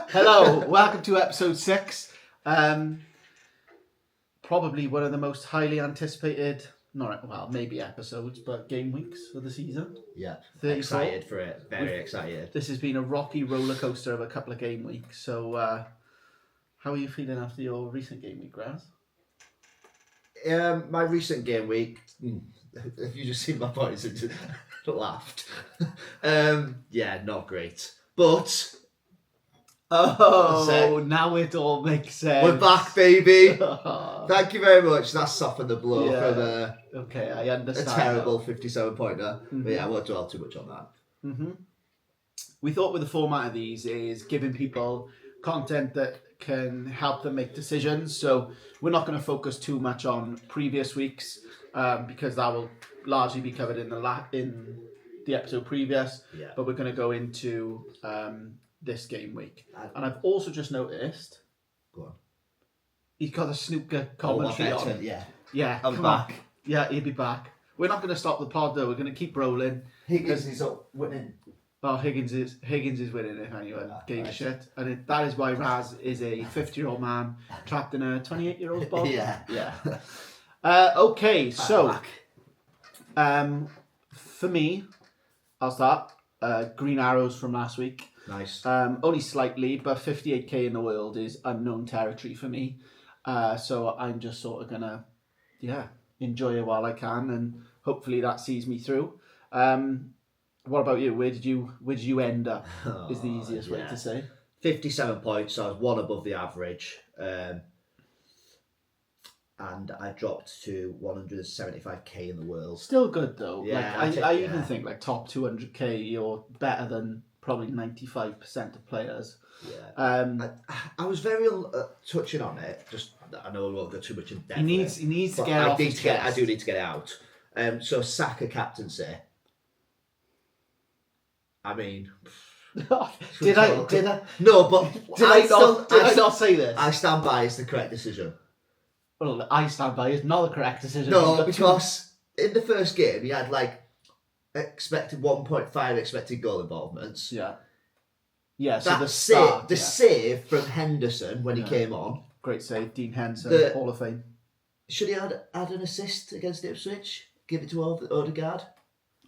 Hello, welcome to episode 6. Probably one of the most highly anticipated, maybe episodes, but game weeks of the season. Yeah, 34. Excited for it. Very excited. This has been a rocky roller coaster of a couple of game weeks. So, how are you feeling after your recent game week, Graz? My recent game week, if you just seen my points, I just laughed. Yeah, not great. But now it all makes sense. we're back, baby. Thank you very much. That softened the blow from okay, I understand. a terrible 57-pointer. Mm-hmm. But yeah, I won't dwell too much on that. Mm-hmm. We thought with the format of these is giving people content that can help them make decisions. So we're not going to focus too much on previous weeks because that will largely be covered in the episode previous. Yeah. But we're going to go into this game week. And I've also just noticed. Go on. He's got a snooker commentary on. Yeah. I'm back. Yeah, he'll be back. We're not going to stop the pod though. We're going to keep rolling. Higgins is up winning. Oh, Higgins is winning if anyone gave a shit. And that is why Raz is a 50-year-old man trapped in a 28-year-old's body. Yeah. Okay, so for me, I'll start. Green arrows from last week. Nice. Only slightly, but 58k in the world is unknown territory for me. So I'm just sort of gonna, enjoy it while I can, and hopefully that sees me through. What about you? Where did you end up? Is the easiest way to say. 57 points, so I was one above the average. And I dropped to 175k in the world. Still good though. Yeah, I even think like top 200k, you're better than probably 95% of players. Yeah. I was very touching on it. Just I know I won't go too much in depth. He needs to get off his chest. I do need to get it out. So Saka captaincy. I mean, did I? No, but Did I not say this? I stand by it's the correct decision. Well, I stand by it's not the correct decision. No, because in the first game he had like expected 1.5 expected goal involvements. Yeah. Yeah. So the save from Henderson when he came on. Great save, Dean Henderson, Hall of Fame. Should he add an assist against Ipswich? Give it to Odegaard?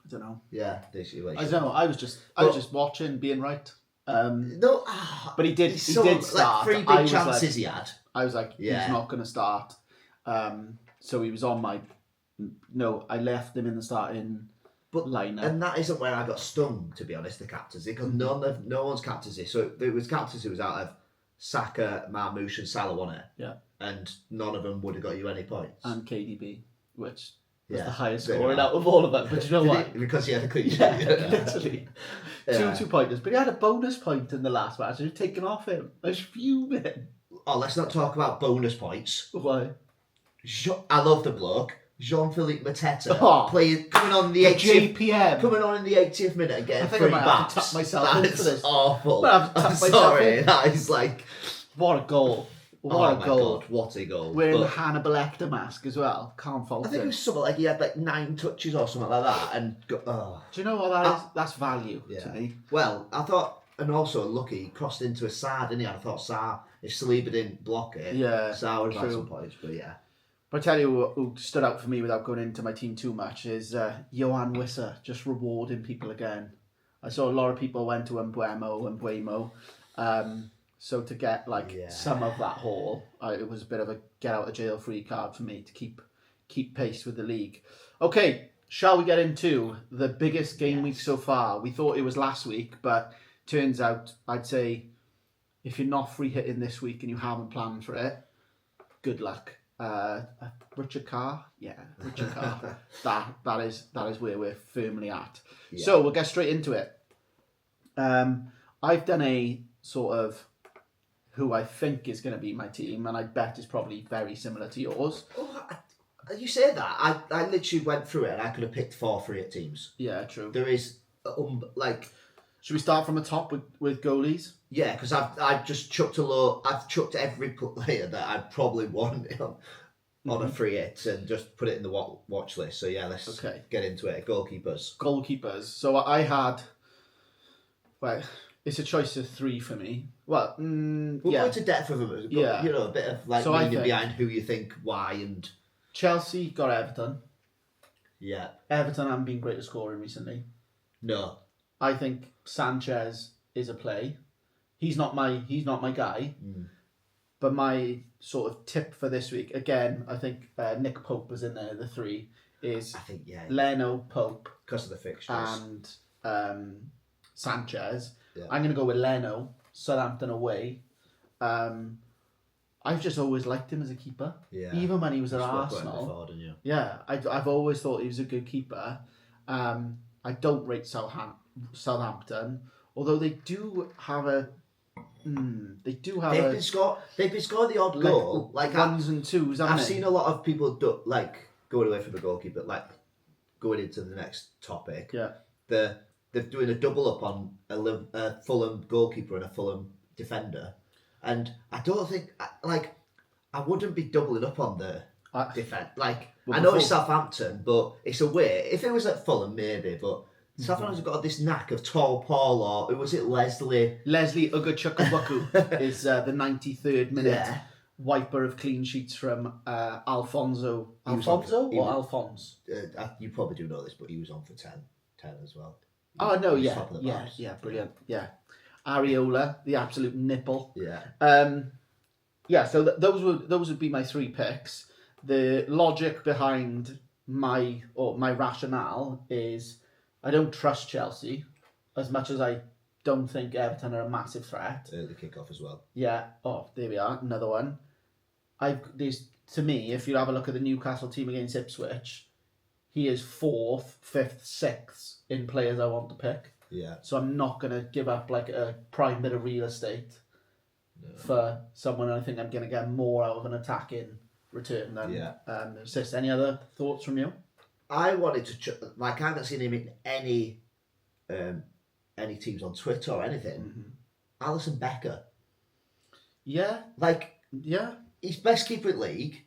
I don't know. Yeah, I don't know. I was just watching, being right. No, but he did start. Like 3 big chances he had. I was like, he's not going to start. So he was on my. No, I left him in the starting lineup. And that isn't where I got stung, to be honest. The captaincy, because no one's captaincy. So there was captaincy was out of Saka, Marmoush, and Salah, wasn't it? Yeah. And none of them would have got you any points. And KDB, which. Was the highest scoring out of all of them, but you know what? Because he had a clean sheet. Literally. 2 pointers. But he had a bonus point in the last match. It was taken off him. I was fuming. Oh, let's not talk about bonus points. Why? I love the bloke. Jean-Philippe Mateta coming on in the 80th minute and getting 3 baps. Tap myself into this. Awful. I'm sorry. That is like what a goal. What a goal. God, what a goal. Wearing the Hannibal Lecter mask as well. Can't fault I think it was something like he had like 9 touches or something like that. And do you know what that is? That's value to me. Well, I thought, and also lucky, he crossed into a Sarr, didn't he? I thought Sarr, if Saliba didn't block it, Sarr would have had some points, but yeah. But I tell you who stood out for me without going into my team too much is Johan Wissa, just rewarding people again. I saw a lot of people went to Mbuemo. So to get some of that haul, it was a bit of a get out of jail free card for me to keep pace with the league. Okay, shall we get into the biggest game week so far? We thought it was last week, but turns out I'd say if you're not free hitting this week and you haven't planned for it, good luck. Richard Carr, Richard Carr. that is where we're firmly at. Yeah. So we'll get straight into it. I've done a sort of who I think is going to be my team, and I bet is probably very similar to yours. Oh, you say that. I literally went through it and I could have picked 4 free hit teams. Yeah, true. There is, Should we start from the top with goalies? Yeah, because I've just chucked I've chucked every player that I'd probably want on a free hit and just put it in the watch list. So yeah, let's get into it. Goalkeepers. So I had, well, it's a choice of 3 for me. Well, we'll go into depth of them. Yeah. You know, a bit of like meaning behind who you think, why, and... Chelsea got Everton. Yeah. Everton haven't been great at scoring recently. No. I think Sanchez is a play. He's not my guy. But my sort of tip for this week, again, I think Nick Pope was in there, the 3, is Leno, Pope. Because of the fixtures. And Sanchez. Yeah. I'm going to go with Leno, Southampton away. I've just always liked him as a keeper. Yeah. Even when he was at Arsenal. Before, didn't you? Yeah, I've always thought he was a good keeper. I don't rate Southampton, although they do have a... They've been scoring the odd goal, like ones and twos. I've seen a lot of people going away from the goalkeeper, like going into the next topic. Yeah, they're doing a double up on a Fulham goalkeeper and a Fulham defender, and I don't think I wouldn't be doubling up on the defence. I know it's Southampton, but it's away. If it was at Fulham, maybe, but. Southampton's got this knack of tall Paul, or was it Leslie? Leslie Ugochukwu is the 93rd minute wiper of clean sheets from Alfonso. Alphonse? You probably do know this, but he was on for 10 as well. Oh, no, yeah, brilliant, yeah. Areola, the absolute nipple. Yeah. So those would be my 3 picks. The logic behind my rationale is... I don't trust Chelsea as much as I don't think Everton are a massive threat. The kick-off as well. Yeah. Oh, there we are. Another one. To me, if you have a look at the Newcastle team against Ipswich, he is 4th, 5th, 6th in players I want to pick. Yeah. So I'm not going to give up like a prime bit of real estate for someone I think I'm going to get more out of an attack in return than assist. Any other thoughts from you? I wanted to I haven't seen him in any teams on Twitter or anything. Alisson Becker. Yeah. He's best keeper in the league.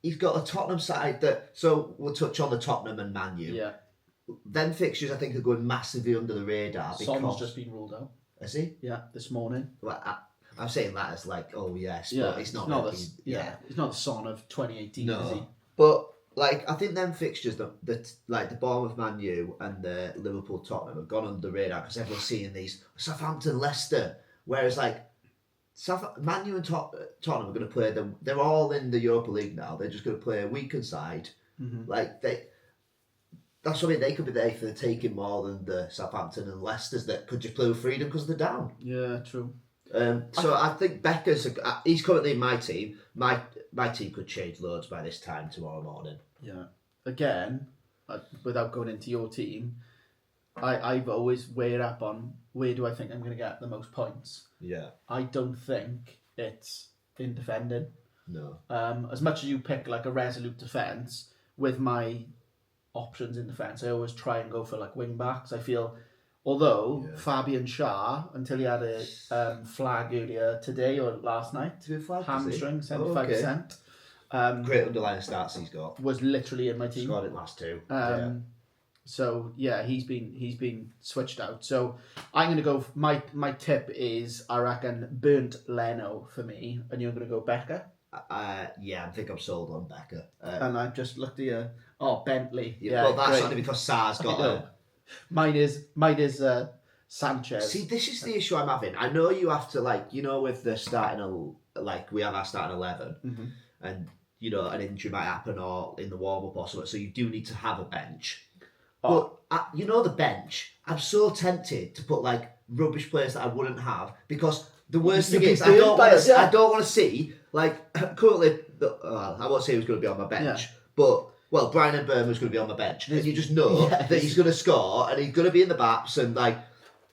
He's got a Tottenham side so we'll touch on the Tottenham and Man U. Yeah. Them fixtures I think are going massively under the radar. Son's just been ruled out. Has he? Yeah, this morning. Well, I'm saying that as but it's not. It's not the Son of 2018, is he? But I think them fixtures that the Bournemouth, Man U and the Liverpool Tottenham have gone under the radar because everyone's seeing these Southampton, Leicester, whereas Man U and Tottenham are going to play them. They're all in the Europa League now. They're just going to play a weakened side. That's something they could be there for the taking more than the Southampton and Leicesters that could just play with freedom because they're down. Yeah, true. So I think Becker's he's currently in my team. My team could change loads by this time tomorrow morning. Yeah. Again, without going into your team, I've always weighed up on where do I think I'm going to get the most points. Yeah. I don't think it's in defending. No. As much as you pick a resolute defence, with my options in defence, I always try and go for wing backs. I feel... Although Fabian Schär, until he had a flag earlier today or last night, hamstring, 75%. Great underlying stats he's got. Was literally in my team. Scored it last 2. So he's been switched out. So I'm going to go. My tip is I reckon burnt Leno for me, and you're going to go Becker. I think I'm sold on Becker. And I've just looked at you. Oh, Bentley. Yeah, well, that's only because Sar's got a. Mine is Sanchez. See, this is the issue I'm having. I know you have to with the starting we have our starting 11, and an injury might happen or in the warm up or something. So you do need to have a bench. But the bench. I'm so tempted to put rubbish players that I wouldn't have because the worst thing is I don't want to see currently. I won't say who's going to be on my bench, but. Well, Brian Mbeumo was going to be on my bench. And you just know that he's going to score and he's going to be in the baps and I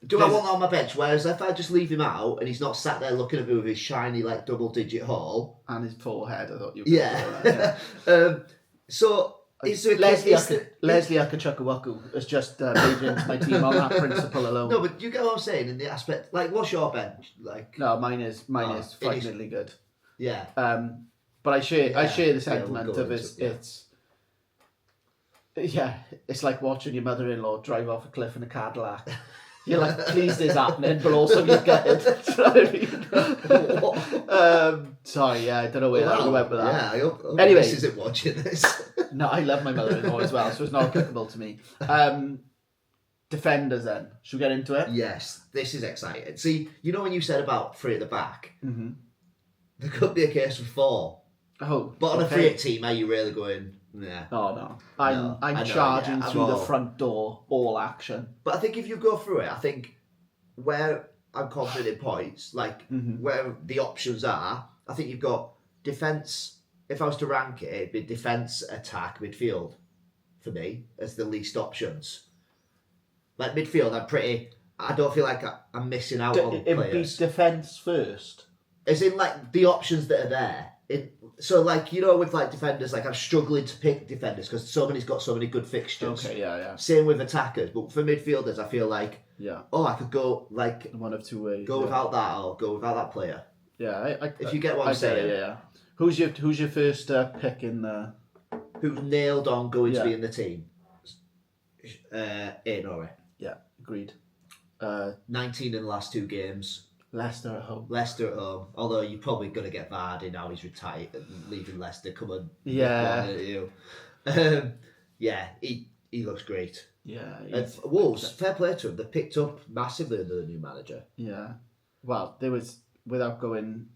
want that on my bench? Whereas if I just leave him out and he's not sat there looking at me with his shiny double-digit haul. And his forehead, I thought you were going to that. So... Leslie Ugochukwu has just made into my team on that principle alone. No, but you get what I'm saying in the aspect... what's your bench? No, mine is frighteningly good. Yeah. But I share the we'll sentiment go of into it, it's like watching your mother-in-law drive off a cliff in a Cadillac. You're like pleased it's happening, but also you're gutted. Do you know what I mean? Sorry, I don't know where we went with that. Yeah, I hope Anyway, this isn't watching this. No, I love my mother-in-law as well, so it's not applicable to me. Defenders then. Should we get into it? Yes, this is exciting. See, you know when you said about 3 at the back? Mm-hmm. There could be a case for 4. Oh, but on a 3 team, are you really going, yeah? Oh, no. I'm charging through the front door, all action. But I think if you go through it, I think where I'm confident in points, like where the options are, I think you've got defence. If I was to rank it, it'd be defence, attack, midfield for me as the least options. Like midfield, I don't feel like I'm missing out on it players. It'd be defence first. As in, like, the options that are there. So, like, you know, with, like, defenders, like, I'm struggling to pick defenders because somebody's got so many good fixtures. Okay, yeah. Same with attackers. But for midfielders, I feel like, I could go, like... one of two ways. Go without that or go without that player. Yeah, if you get what I'm saying. Yeah. Who's your first pick in the... Who nailed on going to be in the team? Norway. Yeah, agreed. 19 in the last 2 games. Leicester at home. Although you're probably going to get Vardy now he's retired and leaving Leicester. Come on. He looks great. Yeah. And Wolves, fair play to him. They picked up massively under the new manager. Yeah. Well, there was, without going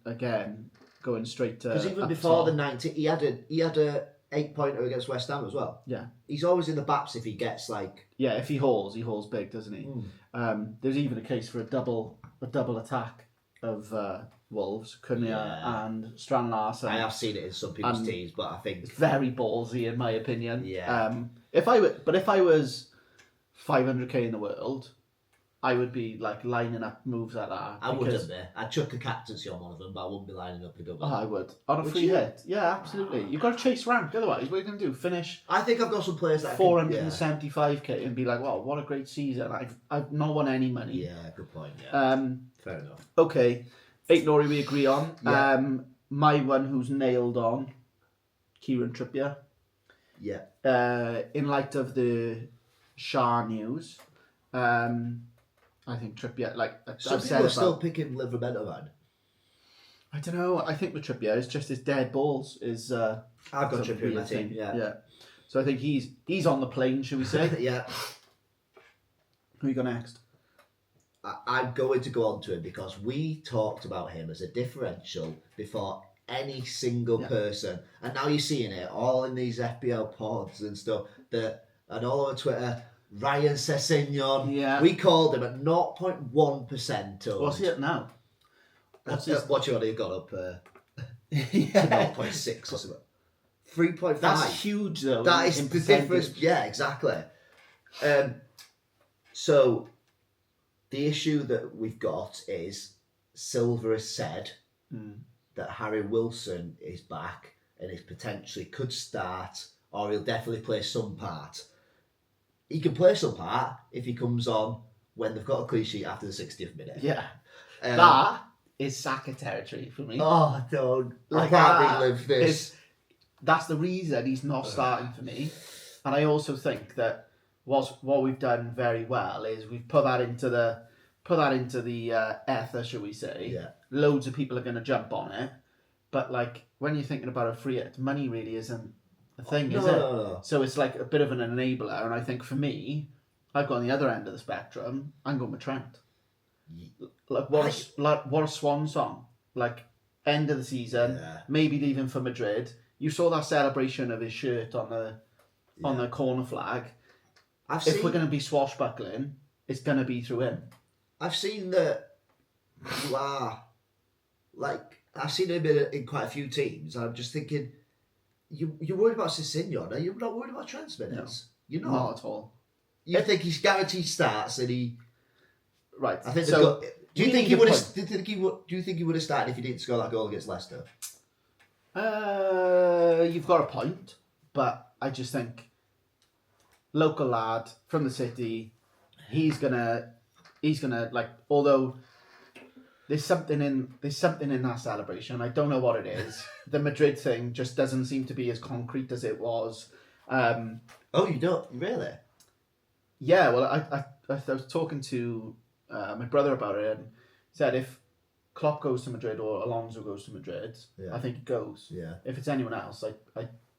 straight to... Because even before the 90, he had a 8-pointer against West Ham as well. Yeah. He's always in the baps if he gets like... Yeah, if he hauls big, doesn't he? There's even a case for a double attack of Wolves, Cunha and Strand Larsen. I have seen it in some people's teams, but I think... It's very ballsy in my opinion. Yeah. If I was 500k in the world, I would be like lining up moves like that. I wouldn't be. I'd chuck a captaincy on one of them, but I wouldn't be lining up a double. Oh, I would. On a free hit. Yeah, absolutely. You've got to chase rank, otherwise what are you going to do? Finish I think I've got some players that 475k and be like, wow, what a great season. I've not won any money. Yeah, good point. Yeah. Fair enough. Okay. 8 Nori we agree on. Yeah. My one who's nailed on, Kieran Trippier. Yeah. In light of the Shah news, I think Trippier, like some people are still picking Livramento, man. I don't know. I think with Trippier, it's just his dead balls. I've got Trippier in my team. Yeah. So I think he's on the plane, should we say? Yeah. Who you got next? I'm going to go on to him because we talked about him as a differential before any single person, and now you're seeing it all in these FPL pods and stuff. And all over Twitter. Ryan Sessegnon. Yeah. We called him at 0.1%. What's he at now? What's you already got up to 0.6 or something. 3.5. That's huge though. That is the difference. Yeah, exactly. So the issue that we've got is Silver has said that Harry Wilson is back and is potentially could start or he'll definitely play some part. He can play some part if he comes on when they've got a clean sheet after the 60th minute. Yeah. That is Saka territory for me. Oh, don't. I can't relive this. That's the reason he's not starting for me. And I also think that what we've done very well is we've put that into the ether, shall we say. Yeah. Loads of people are going to jump on it. But like when you're thinking about a free hit, money really isn't a thing, is it? No. So it's like a bit of an enabler. And I think for me, I've got on the other end of the spectrum, I'm going with Trent. Like what a swan song. Like end of the season, maybe leaving for Madrid. You saw that celebration of his shirt on the corner flag. If we're going to be swashbuckling, it's going to be through him. I've seen that you are like I've seen him in quite a few teams. And I'm just thinking, you're worried about Sessegnon, are you not worried about Trent's minutes? No, you're not at all. You think he's guaranteed starts and he. Right. I think so. Do you think he would have? Do you think he would have started if he didn't score that goal against Leicester? You've got a point, but I just think local lad from the city, he's gonna like. Although There's something in that celebration. I don't know what it is. The Madrid thing just doesn't seem to be as concrete as it was. Oh, you don't really? Yeah, well, I was talking to my brother about it, and he said if Klopp goes to Madrid or Alonso goes to Madrid, I think he goes. Yeah. If it's anyone else,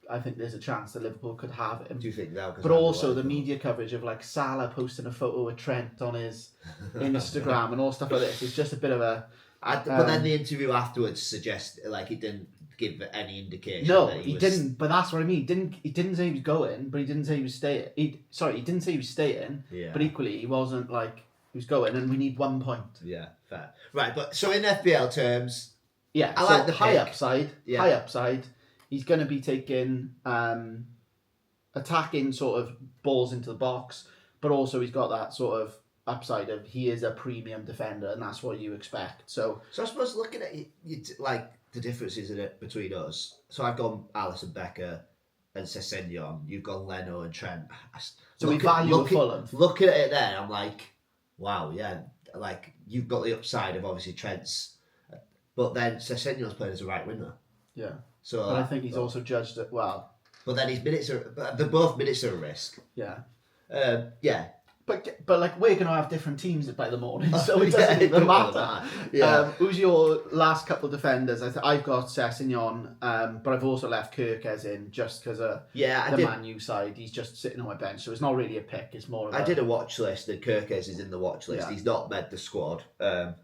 I think there's a chance that Liverpool could have him. Do you think now? But also the media coverage of like Salah posting a photo of Trent on his Instagram and all stuff like this. It's just a bit of a. But then the interview afterwards suggests like he didn't give any indication. No, that he didn't. But that's what I mean. He didn't say he was going, but he didn't say he was staying. He didn't say he was staying. Yeah. But equally, he wasn't like he was going, and we need 1 point. Yeah, fair. Right, but so in FPL terms, yeah, I so like the high pick. upside. Yeah. High upside. He's going to be taking attacking sort of balls into the box, but also he's got that sort of upside of he is a premium defender, and that's what you expect. So I suppose looking at like the differences in it between us. So I've gone Alisson Becker and Sessegnon. You've gone Leno and Trent. So we value Fulham. Looking at it there, I'm like, wow, yeah. Like you've got the upside of obviously Trent's, but then Sessegnon's playing as a right winger. Yeah. So but I think he's also judged it well. But then his minutes are. They're both minutes are a risk. Yeah. Yeah. But like we're gonna have different teams by the morning, so it doesn't even matter. Yeah. Who's your last couple of defenders? I've got Sessegnon, but I've also left Kirkes in just because of the Man U side. He's just sitting on my bench, so it's not really a pick. It's more. Of I did a watch list, and Kirkes is in the watch list. Yeah. He's not made the squad, but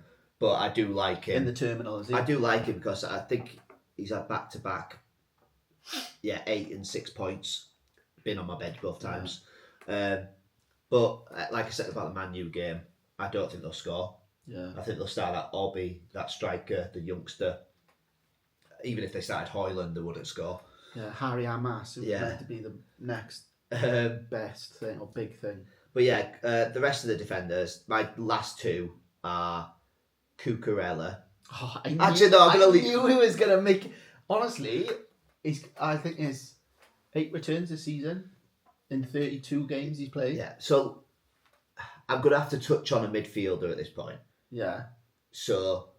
I do like him in the terminal. Is he? I do like him because I think he's had back-to-back. Yeah, 8 and 6 points. Been on my bench both times. Yeah. But like I said about the Man U game, I don't think they'll score. Yeah. I think they'll start that Obi, that striker, the youngster. Even if they started Højlund, they wouldn't score. Yeah, Harry Amas, who's meant to be the next best thing or big thing. But yeah, the rest of the defenders, my last two are Cucurella. Oh, I knew he was going to make... Honestly, I think his 8 returns this season in 32 games he's played. Yeah, so I'm going to have to touch on a midfielder at this point. Yeah. So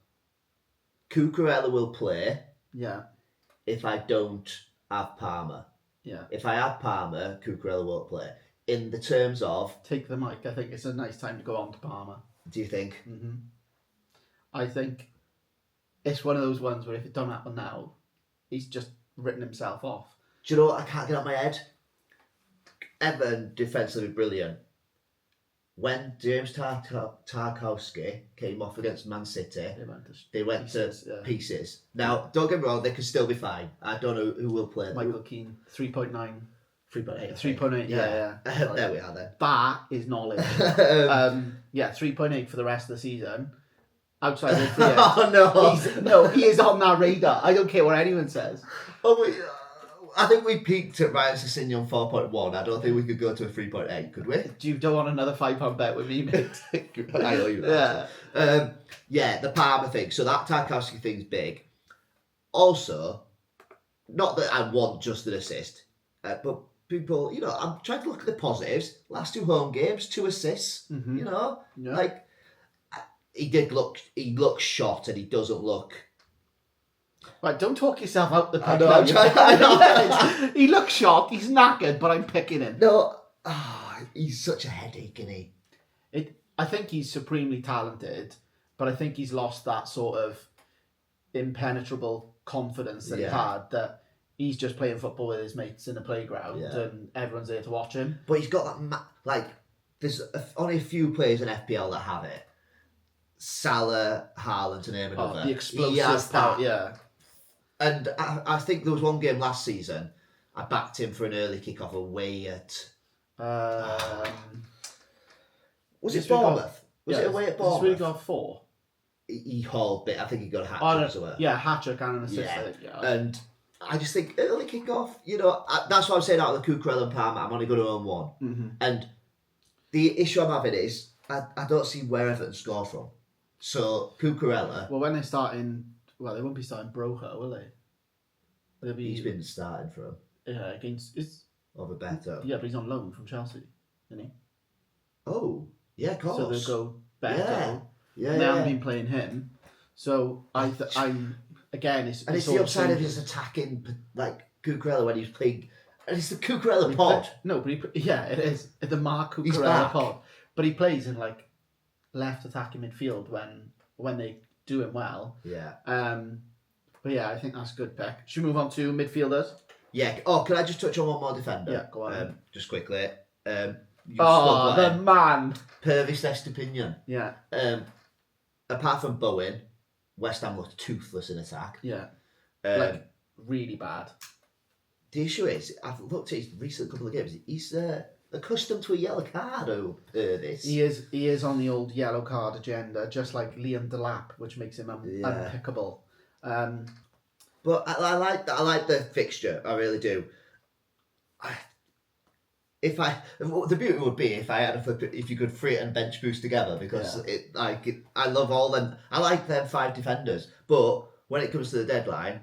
Cucurella will play. Yeah. If I don't have Palmer. Yeah. If I have Palmer, Cucurella won't play. In the terms of... Take the mic. I think it's a nice time to go on to Palmer. Do you think? Mm-hmm. I think it's one of those ones where if it don't happen now, he's just written himself off. Do you know what I can't get out of my head? Everton, defensively brilliant. When James Tarkowski came off against Man City, they went to pieces. Now, don't get me wrong, they could still be fine. I don't know who will play. Michael Keane, 3.9. 3.8. 3.8, yeah. There we are then. That is knowledge. 3.8 for the rest of the season. Outside of the Oh no! He is on that radar. I don't care what anyone says. I think we peaked at Ryan Sessegnon 4.1. I don't think we could go to a 3.8, could we? Do you don't want another £5 bet with me, mate? I know you. Yeah. The Palmer thing. So that Tarkowski thing's big. Also, not that I want just an assist, but people, I'm trying to look at the positives. Last 2 home games, 2 assists. Mm-hmm. Like he looks shot, and he doesn't look. Right, don't talk yourself out the pick. I know. He looks shot, he's knackered, but I'm picking him. No, he's such a headache, isn't he? I think he's supremely talented, but I think he's lost that sort of impenetrable confidence that he had, that he's just playing football with his mates in the playground and everyone's there to watch him. But he's got that, there's only a few players in FPL that have it. Salah, Haaland, to name another. The explosive part, yeah. And I think there was one game last season, I backed him for an early kick-off away at... was it Bournemouth? Was it away at Bournemouth? This week got 4. He hauled it. I think he got a hat-trick as well. Yeah, hat-trick and an assist. Yeah. And I just think early kick-off, that's what I'm saying out of the Cucurella and Palmer. I'm only going to own one. Mm-hmm. And the issue I'm having is I don't see where Everton score from. So Cucurella... Well, when they're starting... Well, they won't be starting Broja, will they? He's been starting for him. Yeah, against... Over Beto. Yeah, but he's on loan from Chelsea, isn't he? Oh, yeah, of course. So they'll go Beto. Yeah. They haven't been playing him. So I'm again. It's the upside of his attacking, like Cucurella when he's playing, and it's the Cucurella pod. But it is the Mark He's Cucurella back. pod. But he plays in like left attacking midfield when they do him well. Yeah. But yeah, I think that's a good pick. Should we move on to midfielders? Yeah. Oh, can I just touch on one more defender? Yeah, go on. Just quickly. The man. Purvis Estepinian. Yeah. Apart from Bowen, West Ham looked toothless in attack. Yeah. Really bad. The issue is, I've looked at his recent couple of games. He's accustomed to a yellow card. Purvis. He is on the old yellow card agenda, just like Liam Delap, which makes him unpickable. But I like the fixture. I really do. The beauty would be if I had if you could free it and bench boost together, because I love all them. I like them 5 defenders, but when it comes to the deadline,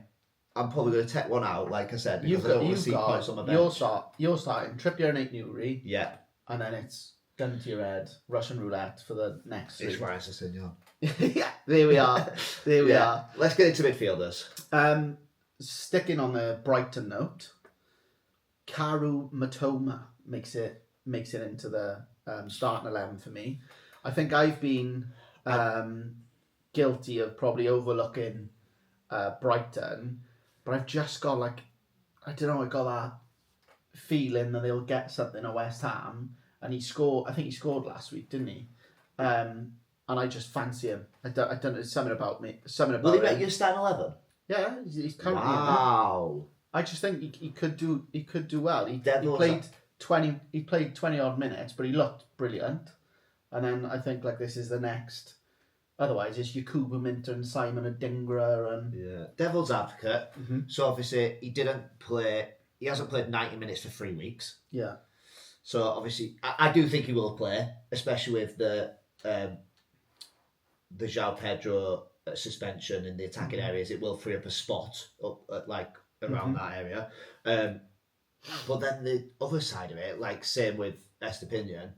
I'm probably going to take one out. Like I said, because I don't want to see points on my bench. You're starting Trippier and Newry. Yeah, and then it's gun to your head, Russian roulette for the next 3. It's right, senor. Yeah, there we are. We are. Let's get into midfielders. Sticking on the Brighton note, Karu Matoma makes it into the starting 11 for me. I think I've been guilty of probably overlooking Brighton, but I've just got I got that feeling that they'll get something at West Ham, and he scored. I think he scored last week, didn't he? And I just fancy him. I don't know, something about me. Will he make your starting 11? Yeah, he's currently wow. in there. I just think he could do well. He played 20 odd minutes, but he looked brilliant. And then I think this is the next. Otherwise, it's Yakubu Minter and Simon Adingra and Devil's advocate. Mm-hmm. So obviously he didn't play. He hasn't played 90 minutes for 3 weeks. Yeah. So obviously, I do think he will play, especially with the João Pedro suspension in the attacking areas. It will free up a spot up around that area. But then the other side of it, same with Estepinian,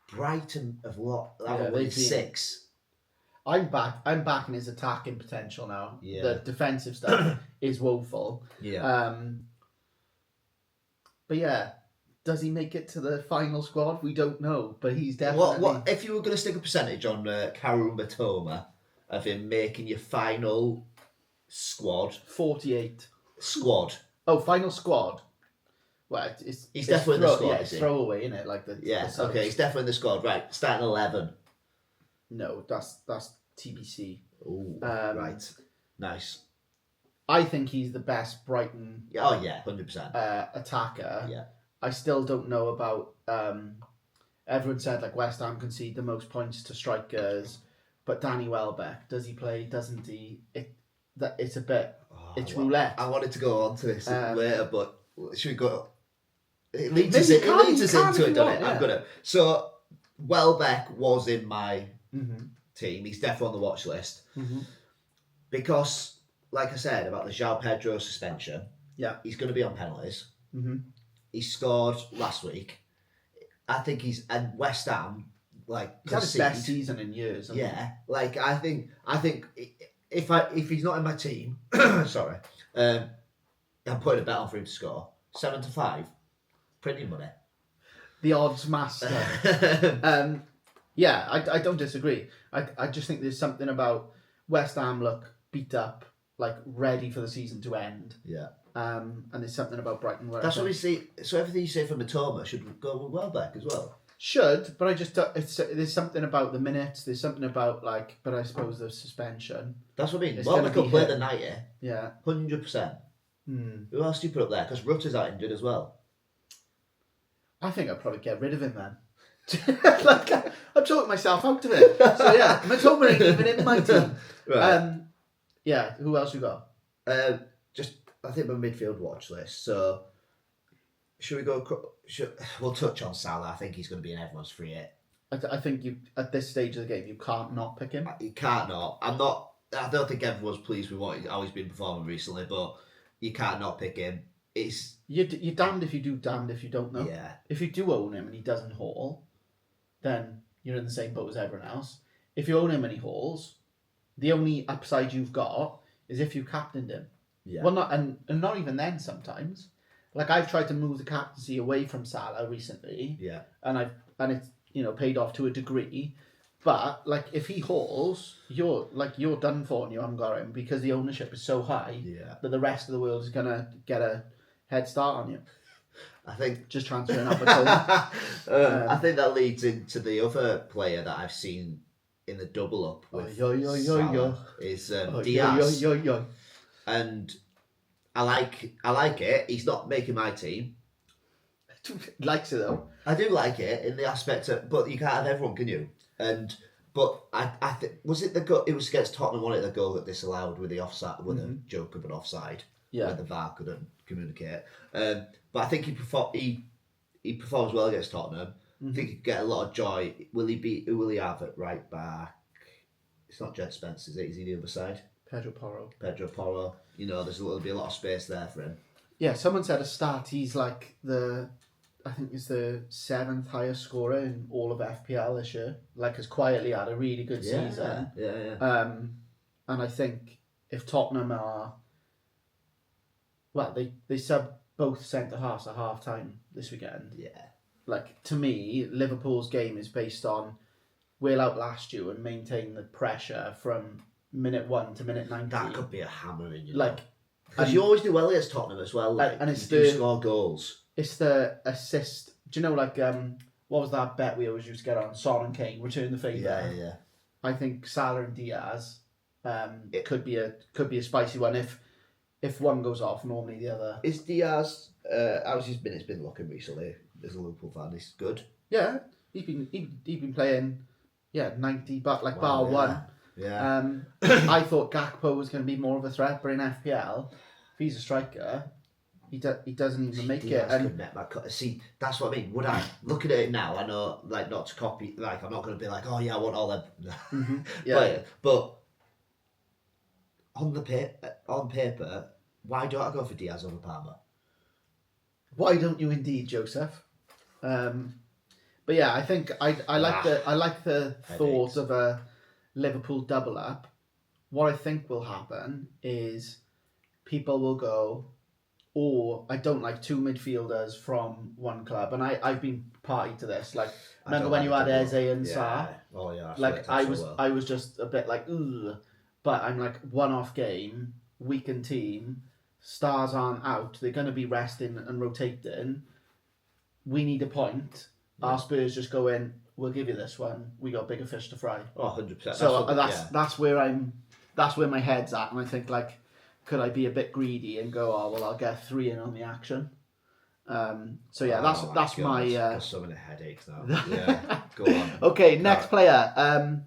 Brighton have won 6. I'm backing his attacking potential now. Yeah. The defensive stuff is woeful. Yeah. But yeah, does he make it to the final squad? We don't know, but he's definitely. What if you were going to stick a percentage on Karu Matoma of him making your final squad? 48. Squad. Oh, final squad. Well, he's definitely in the squad. Yeah, it's throwaway, isn't it? Okay, he's definitely in the squad. Right, starting 11. No, that's TBC. Ooh, right, nice. I think he's the best Brighton. Oh yeah, 100%. Attacker. Yeah. I still don't know about. Everyone said West Ham concede the most points to strikers, but Danny Welbeck, does he play? Doesn't he? It's a bit. It's roulette. I wanted to go on to this later, but should we go? It leads us into it, doesn't it? I'm gonna. So Welbeck was in my team. He's definitely on the watch list because, like I said about the João Pedro suspension, he's going to be on penalties. He scored last week. I think and West Ham he's had his best season in years. I think if he's not in my team, sorry, I'm putting a bet on for him to score 7-5. Printing money. The odds master. I don't disagree. I just think there's something about West Ham look beat up, ready for the season to end. Yeah. And there's something about Brighton where that's what we see. So everything you say for Matoma should go with Welbeck as well. Should, but I just there's something about the minutes. There's something about but I suppose the suspension. That's what I mean. Welbeck will play the 90. Yeah. 100%. Who else do you put up there? Because Rutter's out injured as well. I think I'd probably get rid of him then. I'm talking myself out of it. So yeah, Matoma ain't even in my team. Right. Who else you got? I think my midfield watch list. So should we go? We'll touch on Salah. I think he's going to be in everyone's free hit. I think you at this stage of the game you can't not pick him. You can't not. I don't think everyone's pleased with how he's been performing recently, but you can't not pick him. You're damned if you do, damned if you don't, though. Yeah. If you do own him and he doesn't haul, then you're in the same boat as everyone else. If you own him and he hauls, the only upside you've got is if you captained him. Yeah. Well, and not even then sometimes. Like, I've tried to move the captaincy away from Salah recently. Yeah. And it's, paid off to a degree. But, like, if he hauls, you're done for and you haven't got him because the ownership is so high that the rest of the world is going to get a head start on you. I think... Just transferring up a tone. I think that leads into the other player that I've seen in the double up with Salah is Diaz. And I like it. He's not making my team. Likes it though. I do like it in the aspect of, but you can't have everyone, can you? But I think, was it the goal? It was against Tottenham, wasn't it? The goal that disallowed with the offside, with a joke of an offside, where the VAR couldn't communicate. But I think he performs well against Tottenham. I think he could get a lot of joy. Who will he have at right back? It's not Jed Spence, is it? Is he the other side? Pedro Porro. There'll be a lot of space there for him. Yeah, someone said at start he's like I think he's the 7th highest scorer in all of FPL this year. Like, has quietly had a really good season. Yeah. And I think if Tottenham are, well, they sub both centre halves at half time this weekend. Yeah. Like, to me, Liverpool's game is based on we'll outlast you and maintain the pressure from minute 1 to minute 90. That could be a hammering, because you always do well against Tottenham as well. And it's you do score goals. It's the assist. Do you know, like, what was that bet we always used to get on? Son and Kane, return the favour. Yeah. I think Salah and Diaz, it could be a spicy one. If one goes off, normally the other. Is Diaz? How's his minutes been looking recently? As a Liverpool fan, he's good. Yeah, he's been playing. 90, but like bar one. Yeah. I thought Gakpo was going to be more of a threat, but in FPL, if he's a striker, he doesn't even make it. And see, that's what I mean. Would I look at it now? I know, like, not to copy. Like, I'm not going to be like, oh yeah, I want all them. But on paper, why don't I go for Diaz over Palmer? Why don't you indeed, Joseph? But yeah, I think I like the thought of a Liverpool double up. What I think will happen is people will go, I don't like two midfielders from one club, and I've been party to this. Like, remember when you had Eze and Sarr? Oh yeah. Like, I was just a bit like, ugh. But I'm like, one-off game, weakened team, stars aren't out. They're going to be resting and rotating. We need a point. Our Spurs just go in, we'll give you this one. We got bigger fish to fry. Oh, 100%. So that's where my head's at, and I think, like, could I be a bit greedy and go, I'll get 3 in on the action. So yeah, that's my. Got so many headaches now. Yeah, go on. Okay, next player.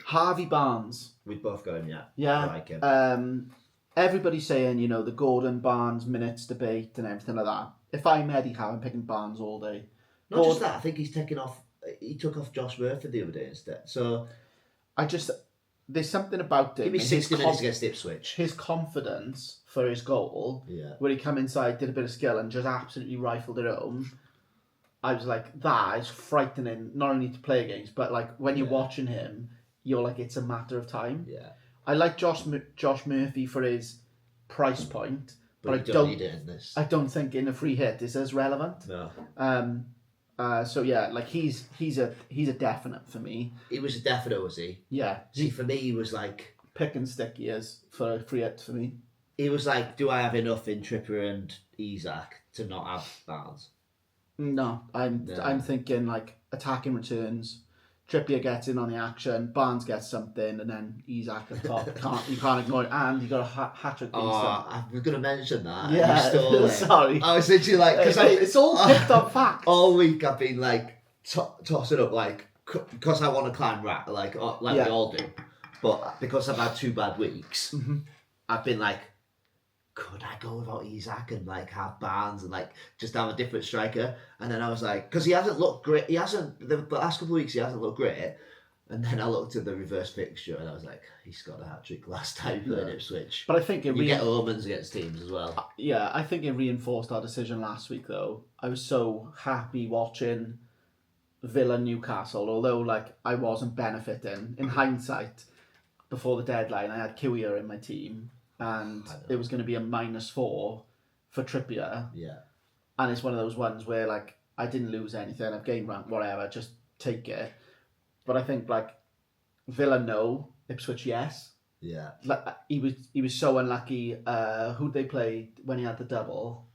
Harvey Barnes. We've both got him, yeah. Yeah. I like him. Everybody's saying, the Gordon Barnes minutes debate and everything like that. If I'm Eddie Howe, I'm picking Barnes all day. Not just that, I think he took off Josh Murphy the other day instead. So there's something about him. Give me 60 minutes against Ipswich. His confidence for his goal, where he come inside, did a bit of skill and just absolutely rifled it home. I was like, that is frightening, not only to play against, but like when you're watching him, you're like, it's a matter of time. Yeah. I like Josh Murphy for his price point, but you don't need it in this. I don't think in a free hit is as relevant. No. So yeah, like he's a definite for me. He was a definite, was he? Yeah. See, for me, he was like pick and stick. He is for a free hit for me. He was like, do I have enough in Trippier and Isak to not have Barnes? No, I'm thinking like attacking returns. Trippier gets in on the action, Barnes gets something, and then Isak at the top. You can't ignore it, and you got a hat-trick. I was going to mention that. Yeah, sorry. I was literally like, because it's all picked up facts. All week I've been like tossing up like because I want to climb like we all do, but because I've had 2 bad weeks, I've been like, could I go without Isak and like have Barnes and like just have a different striker? And then I was like, because he hasn't looked great. The last couple of weeks he hasn't looked great. And then I looked at the reverse fixture and I was like, he scored a hat-trick last time playing Ipswich. But I think you get omens against teams as well. Yeah, I think it reinforced our decision last week though. I was so happy watching Villa Newcastle, although like I wasn't benefiting. In hindsight, before the deadline, I had Kiwior in my team, and it was going to be a -4 for Trippier. Yeah. And it's one of those ones where like I didn't lose anything. I've gained rank, whatever. Just take it. But I think like Villa no, Ipswich yes. Yeah. Like he was so unlucky. Who'd they play when he had the double?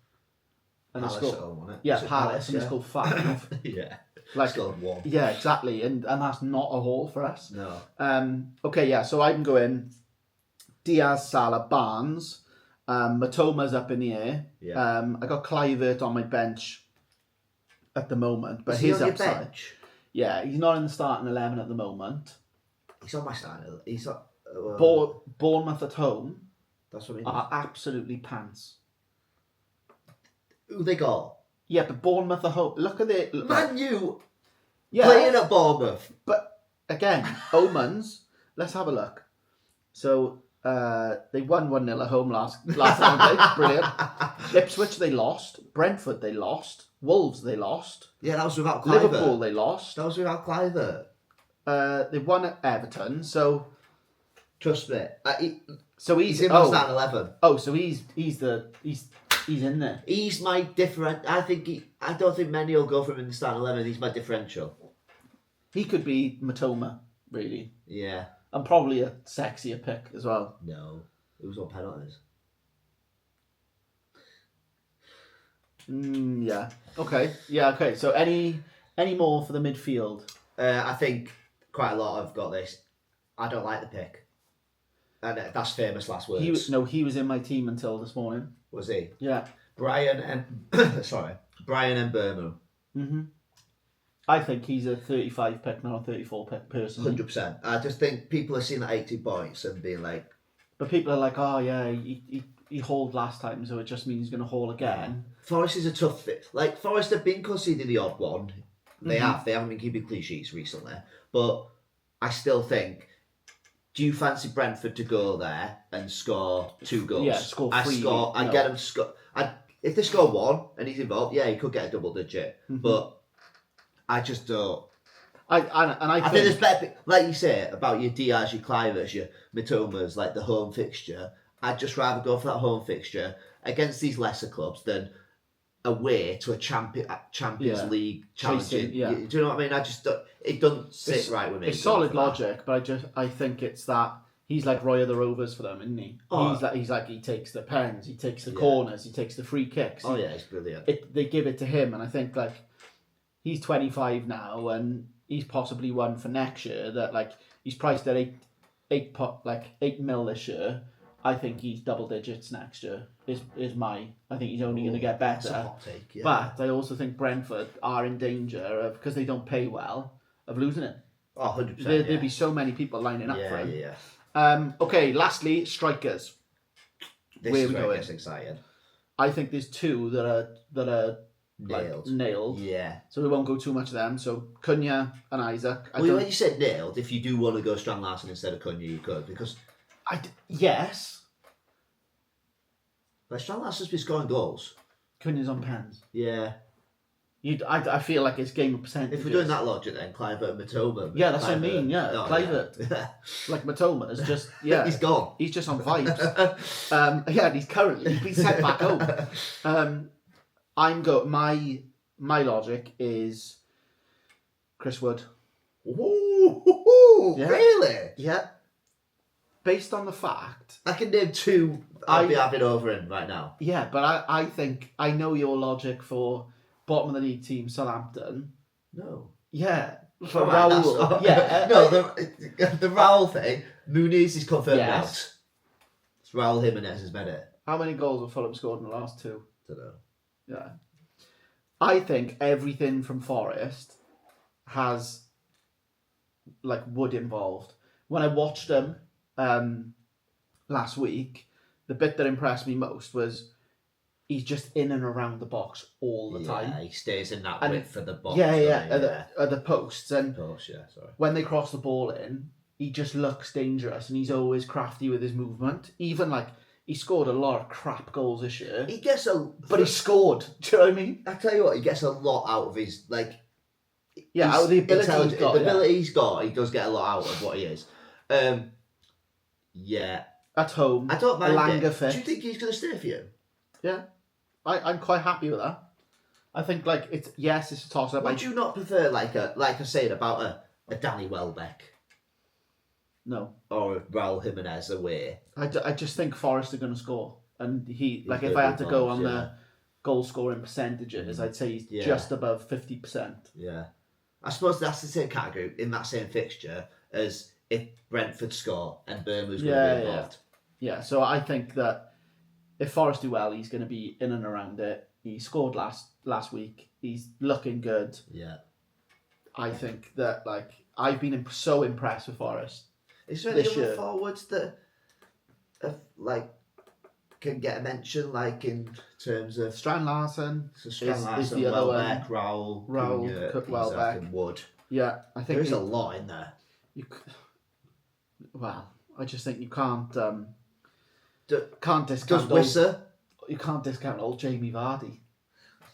And Palace they scored, at home, wasn't it? yeah, Was it Palace, and yeah. they scored 5. Yeah. Like Scored 1. yeah, exactly, and that's not a haul for us. No. Okay, yeah. So I'm going Diaz, Salah, Barnes. Matoma's up in the air. Yeah. I got Clivert on my bench at the moment, but Is he his on your upside. bench? Yeah, he's not in the starting 11 at the moment. He's on my starting. He's not. Bournemouth at home That's what I mean. are absolutely pants. Who they got? Yeah, but Bournemouth at home. Look at it. Man U Yeah, playing at Bournemouth. but again, omens. Let's have a look. So they won 1-0 at home last time they played. Brilliant. Ipswich they lost. Brentford they lost. Wolves they lost. Yeah, that was without Clivert. Liverpool they lost. That was without Clivert. They won at Everton. So Trust me. he's in my starting 11. Oh, so he's in there. He's my different. I don't think many will go for him in the starting 11. He's my differential. He could be Matoma, really, Yeah. and probably a sexier pick as well. No. It was on penalties. Yeah. Okay. Yeah. Okay. So any more for the midfield? I think quite a lot have got this. I don't like the pick. And that's famous last words. He was in my team until this morning. Was he? Yeah. Brian and Burma. Mm-hmm. I think he's a 35 pick, not a 34 pick personally. 100%. I just think people are seeing that 80 points and being like... But people are like, oh yeah, he hauled last time, so it just means he's going to haul again. Forest is a tough fit. Like, Forest have been conceding the odd one. They have. They haven't been keeping clean sheets recently. But I still think... Do you fancy Brentford to go there and score 2 goals? Yeah, score 3. I get him to score. If they score 1 and he's involved, yeah, he could get a double digit. Mm-hmm. But I just don't. I think there's better, like you say about your Diaz, your Clivers, your Mitomas, like the home fixture. I'd just rather go for that home fixture against these lesser clubs than away to a Champions League challenging. Chasing, yeah. Do you know what I mean? It doesn't sit right with me. It's solid logic, but I think it's that he's like Roy of the Rovers for them, isn't he? Oh. He's like he takes the pens, he takes the corners, he takes the free kicks. Oh yeah, it's brilliant. They give it to him, and I think like he's 25 now, and he's possibly one for next year. That like he's priced at 8 mil this year. I think he's double digits next year. I think he's only going to get better. That's a hot take, yeah. But I also think Brentford are in danger of, because they don't pay well, of losing it. Oh, 100%. There'd be so many people lining up for him. Yeah. Okay, lastly, strikers. This Where is we where going? it gets exciting. I think there's 2 that are Nailed. Like, nailed. Yeah. So we won't go too much of them. So Cunha and Isaac. Well, when you said nailed, if you do want to go Strand Larsen instead of Cunha, you could, because yes. But Strand Larsen's been scoring goals. Cunha's on pens. Yeah. I feel like it's game of percentages. If we're doing that logic, then Clivert and Matoma. Yeah, that's what I mean. Yeah, Clivert. Yeah. Like Matoma is just He's gone. He's just on vibes. He's been sent back home. My logic is Chris Wood. Ooh, Yeah. Really? Yeah. Based on the fact, I can name 2 I'd be having over him right now. yeah, but I think I know your logic for bottom of the league team Southampton. No. Yeah, for Alright, Raul. that's- No, the Raul thing, Muniz is confirmed out. It's Raul Jimenez has made it. How many goals have Fulham scored in the last 2? Don't know. Yeah. I think everything from Forest has like Wood involved. When I watched them last week, the bit that impressed me most was he's just in and around the box all the time. Yeah, he stays in that And width for the box. At the posts. And Sorry. when they cross the ball in, he just looks dangerous, and he's always crafty with his movement. Even like he scored a lot of crap goals this year. He gets But he scored. Do you know what I mean? I tell you what, he gets a lot out of his, like, Yeah, he's out of the ability he's intelligent. got, The ability he's got, he does get a lot out of what he is. Yeah. At home, I don't mind Elanga it. fit. Do you think he's going to stay for you? Yeah, I'm quite happy with that. I think like it's a toss up. Would you not prefer like I said about a Danny Welbeck No, or a Raul Jimenez away? I just think Forrest are going to score, and He's if good I had with to go balls, on yeah. the goal scoring percentages, I'd say he's just above 50%. Yeah, I suppose that's the same category in that same fixture as if Brentford score and Bournemouth's going to be involved. Yeah, so I think that if Forrest do well, he's going to be in and around it. He scored last week. He's looking good. Yeah. I think that I've been so impressed with Forrest. Is there any other forwards that can get a mention in terms of Strand Larsen? Is the other Welbeck, one. Raul, Welbeck, and Wood. Yeah, I think there's a lot in there. I just think you can't discount. Does Wisser? You can't discount old Jamie Vardy.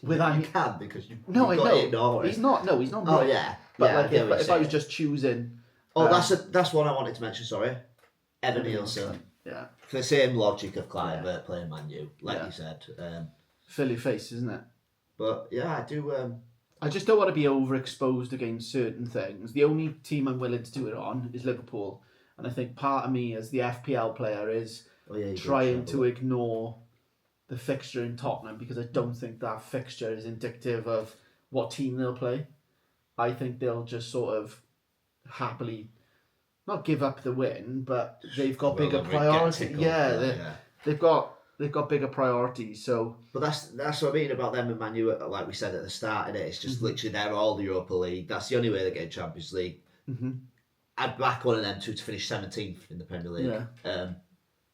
You can because you've I know. ignore it. He's not. No, he's not. Oh yeah. But if I was just choosing. Oh, that's one I wanted to mention. Sorry, Evan Nielsen. Yeah. For the same logic of Clive playing Man U, you said. Fill your face, isn't it? But yeah, I do. I just don't want to be overexposed against certain things. The only team I'm willing to do it on is Liverpool, and I think part of me as the FPL player is trying to ignore the fixture in Tottenham because I don't think that fixture is indicative of what team they'll play. I think they'll just sort of happily not give up the win, but they've got bigger priorities. They've got bigger priorities. So, but that's what I mean about them and Man U. Like we said at the start of it, it's just literally they're all the Europa League. That's the only way they get Champions League. Mm-hmm. I'd back one of them to finish 17th in the Premier League.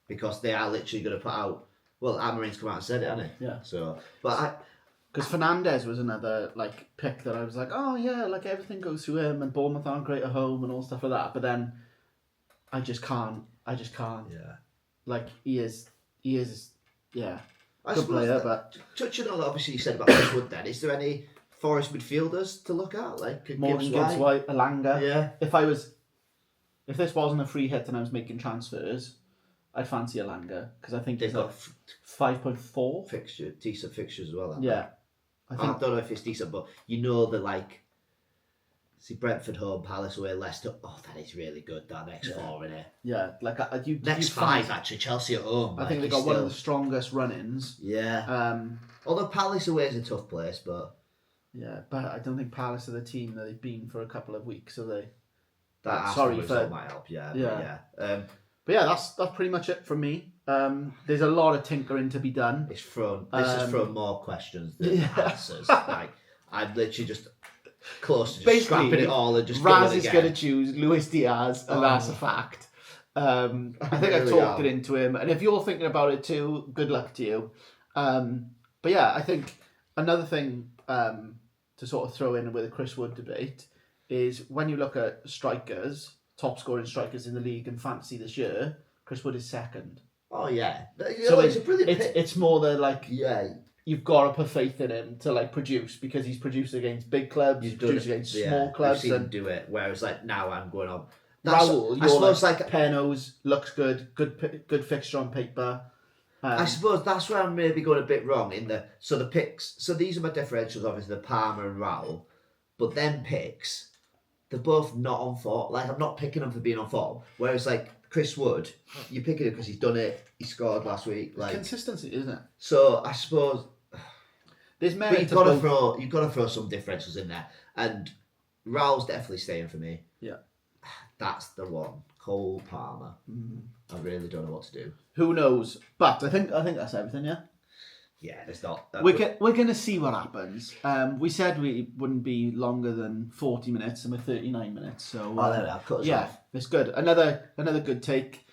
Because they are literally going to put out. Well, Amarin's come out and said it, hasn't he? Yeah. So, but because Fernandes was another pick that I was like, oh yeah, everything goes through him, and Bournemouth aren't great at home and all stuff like that. But then, I just can't. Yeah. He is. Yeah. I good player, but touching on obviously you said about Chris Wood. Then is there any Forest midfielders to look at Morgan Gibbs White, Elanga? Yeah. If this wasn't a free hit and I was making transfers, I'd fancy Elanga because I think he's got 5.4 decent fixtures as well. Yeah, I don't know if it's decent, but see Brentford home, Palace away, Leicester. Oh, that is really good. That next four in it. Yeah, next five actually. Chelsea at home. I think they got one of the strongest run-ins. Yeah. Although Palace away is a tough place, but but I don't think Palace are the team that they've been for a couple of weeks, are they? That might help. Yeah. But yeah, that's pretty much it from me. There's a lot of tinkering to be done. This is from more questions than answers. I'm literally just close to just scrapping it all and just Raz is going to choose Luis Diaz, and that's a fact. I think I've talked it into him, and if you're thinking about it too, good luck to you. But yeah, I think another thing to sort of throw in with the Chris Wood debate is when you look at strikers, top scoring strikers in the league and fantasy this year, Chris Wood is second. Oh yeah, it's a brilliant pick. It's more the you've got to put faith in him to produce because he's produced against big clubs, he's produced against small clubs, and him do it. Whereas now I'm going on. Raul, I suppose Penos looks good fixture on paper. I suppose that's where I'm maybe going a bit wrong in the picks. So these are my differentials, obviously the Palmer and Raul, but then picks. They're both not on form. I'm not picking them for being on form. Whereas Chris Wood, you're picking him because he's done it. He scored last week. Consistency, isn't it? So I suppose there's merit. You've got to throw some differentials in there, and Raul's definitely staying for me. Yeah, that's the one. Cole Palmer. I really don't know what to do. Who knows? But I think that's everything. Yeah. Yeah, there's not. We're gonna see what happens. We said we wouldn't be longer than 40 minutes, and we're 39 minutes. So cut us off. It's good. Another good take.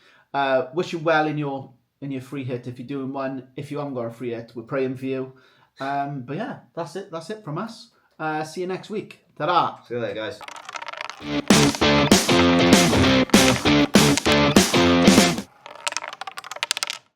Wish you well in your free hit if you're doing one. If you haven't got a free hit, we're praying for you. But yeah, that's it. That's it from us. See you next week. Ta-da. See you later, guys.